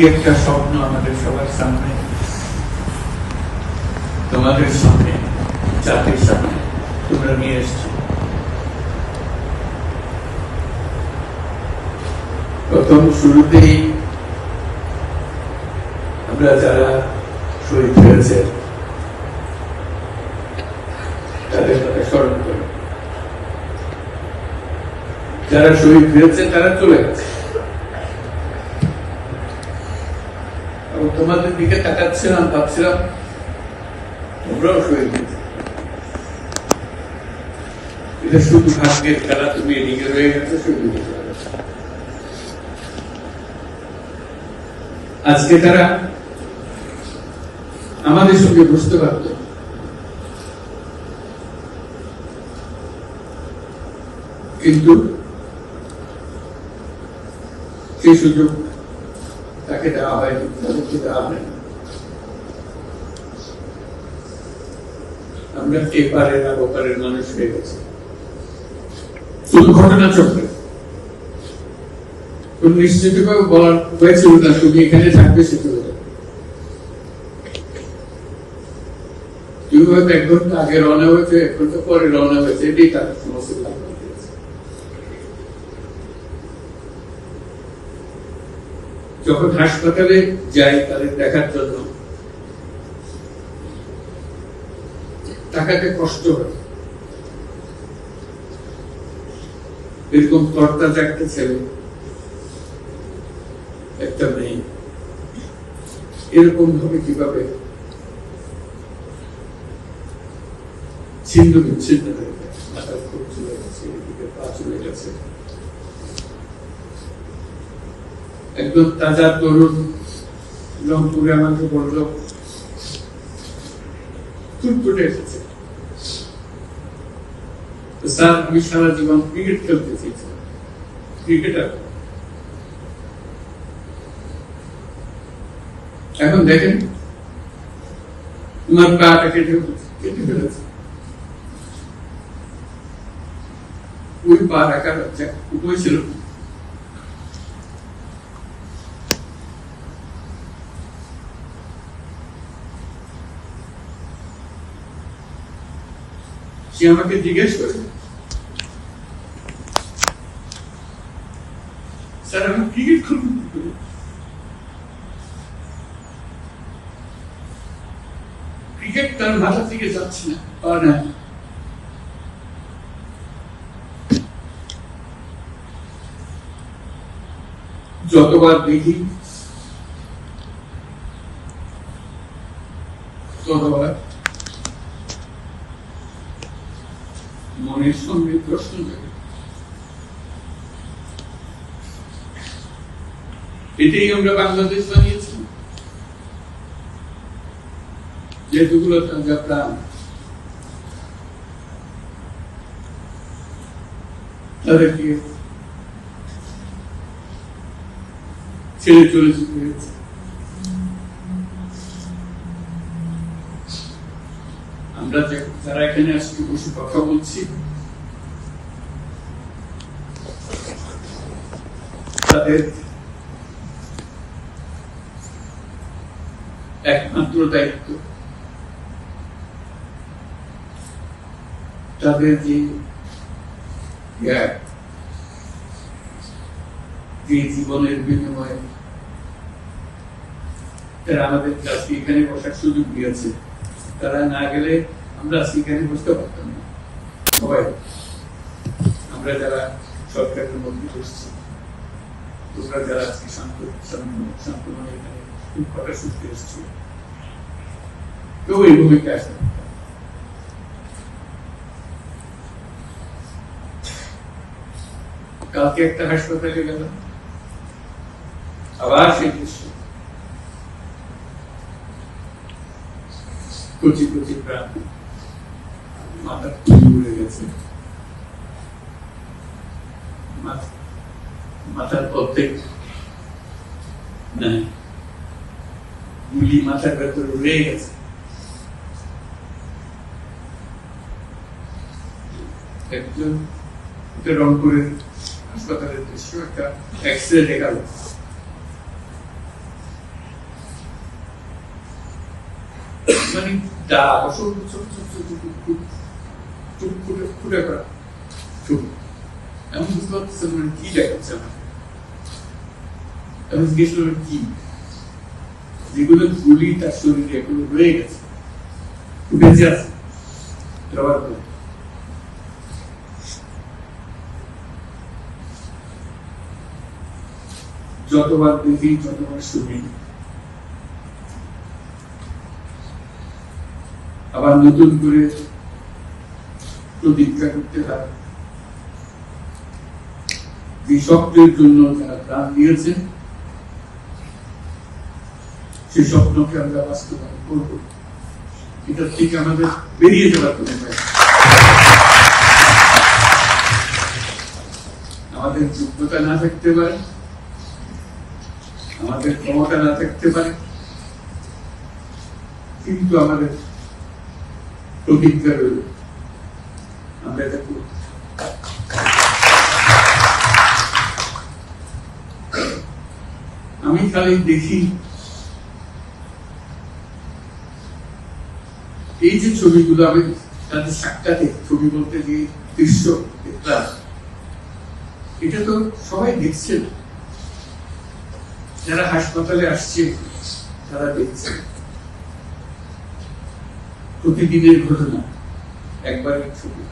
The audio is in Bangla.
একটা স্বপ্ন আমাদের সবার সামনে, তোমাদের সামনে, জাতির সামনে তোমরা নিয়ে এসছো। প্রথম শুরুতেই আমরা যারা শহীদ হয়েছে তাদের কথা স্মরণ করি। যারা শহীদ হয়েছে তারা চলে গেছে, তোমাদের দিকে তাকাচ্ছিলাম, ভাবছিলাম তোমরাও শহীদ হয়েছে। এটা শুধু ভাগ্যের খেলা, তুমি এদিকে রয়ে গেছে, শহীদ হয়েছে। আজকে তারা আমাদের সঙ্গে বুঝতে পারত, কিন্তু সেই সুযোগ তাকে দেওয়া হয়নি, তাদেরকে দেওয়া হয়নি। আমরা এপারের আর ওপারের মানুষ হয়ে গেছি। শুধু ঘটনা চক্রে নিশ্চিতভাবে বলার হয়েছিল না তুমি এখানে থাকবে, সে চলে যাবে। তুমি হয়তো 1 ঘন্টা আগে রওনা হয়েছে, 1 ঘন্টা পরে রওনা হয়েছে, এটাই তার সমস্ত লাভ। যখন হাসপাতালে যাই তাদের দেখার জন্য, টাকাতে কষ্ট হয়। এরকম তরতাজা একটা ছেলে, একটা মেয়ে, এরকম ভাবে কিভাবে ছিন্ন বিচ্ছিন্ন হয়ে গেছে, মাথার খুব চলে গেছে, এদিকে পা চলে গেছে। একদম তাজা তরুণ রংপুরে আমাকে বলল ফুটফুটে এসেছে, স্যার আমি সারা জীবন ক্রিকেট খেলতে চেয়েছিলাম, ক্রিকেটার। এখন দেখেন তোমার পাটা কেটে ফেলেছে, ওই পা রাখার উপায় ছিল। সে আমাকে জিজ্ঞেস করে, স্যার আমি ক্রিকেট খেলব, ক্রিকেট তার মাথা থেকে যাচ্ছে না, পা না। যতবার দেখি ততবার মনের সঙ্গে প্রশ্ন জাগে। এটাই আমরা বাংলাদেশ বানিয়েছি, যেগুলো তাজা প্রাণ, তাদেরকে ছেড়ে চলে যেতে হয়েছে। আমরা যারা এখানে আজকে বসে কথা বলছি, তাদের একমাত্র দায়িত্ব তাদের যে জীবনের বিনিময়ে তারা আমাদের আজকে এখানে বসার সুযোগ দিয়েছে। তারা না গেলে আমরা আজকে এখানে বসতে পারতাম না। সবাই আমরা যারা সরকারের মধ্যে বসছি, তোমরা যারা আজকে শান্ত মনে এখানে খুব কথা শুনতে এসছি, কেউ এই ভূমিকা আসে না। কালকে একটা হাসপাতালে গেলাম, আবার সেই দৃশ্য, কচি কচি প্রাণ, মাথার উড়ে গেছে, মাথার অর্ধেক নাই, গুলি মাথার ভেতরে উড়ে গেছে। একজন রংপুরের হাসপাতালের দৃশ্য, একটা এক্সরে দেখালো, মানে দাগ অসংখ্য ছোট ছোট ছোট চোখ ফুটে ফুটে করা ছবি। এমন বুঝতে পারতেছে মানে কি দেখাচ্ছে আমার। আমি জিজ্ঞেস করলাম কি, যেগুলো গুলি তার শরীরে এগুলো রয়ে গেছে, বেঁচে আছে রবার করে। যতবার দেখি ততবার শুনি, আবার নতুন করে প্রতিজ্ঞা করতে হয় যে স্বপ্নের জন্য যারা প্রাণ দিয়েছেন সেই স্বপ্নকে আমরা বাস্তবায়ন করব। এটার থেকে আমাদের বেরিয়ে যাওয়ার কোনো উপায় নেই। আমাদের যোগ্যতা না থাকতে পারে, আমাদের ক্ষমতা না থাকতে পারে, কিন্তু আমাদের প্রতিজ্ঞা রইল আমরা এটা করব। আমি খালি দেখি এই যে ছবিগুলো, আমি তাদের সাক্ষাতে ছবি বলতে যে দৃশ্য দেখলাম, এটা তো সবাই দেখছে, যারা হাসপাতালে আসছে তারা দেখছে। প্রতিদিনের ঘটনা, একবারের ছবি।